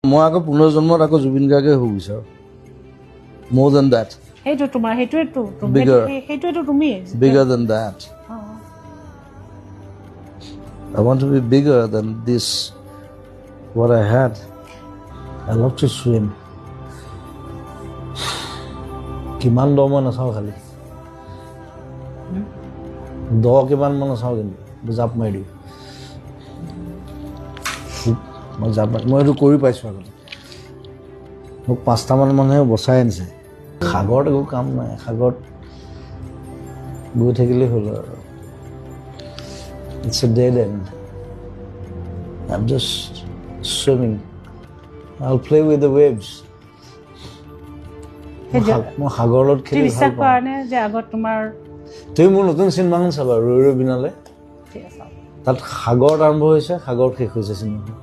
মই আকৌ পুনৰ্জন্মত আকৌ জুবিন গাৰ্গে হ'ব বিচাৰোঁ মোৰ দেন দেট সেইটো তোমাৰ সেইটোৱেতো Bigger. সেইটোৱেতো তুমি bigger than that I want to be bigger than this what I had I love to swim কিমান দ মই নাচাওঁ খালি দ কিমান মই নাচাওঁ কিন্তু জাপ মাৰি দিওঁ মই জাপ মই এইটো কৰি পাইছোঁ আগতে মোক 5টামান মানুহে বচাই আনিছে সাগৰত একো কাম নাই সাগৰত গৈ থাকিলেই হ'ল আৰু It's a dead end. I'm just swimming. I'll play with the waves. মই সাগৰত খেলি ভাল বিশ্বাস পাওঁ কৰা নে যে আগত তোমাৰ তুমি মোৰ নতুন চিনেমাখন চাবা ৰৈ ৰৈ বিনালে ঠিক আছে তাত সাগৰত আৰম্ভ হৈছে সাগৰত শেষ হৈছে চিনেমাখন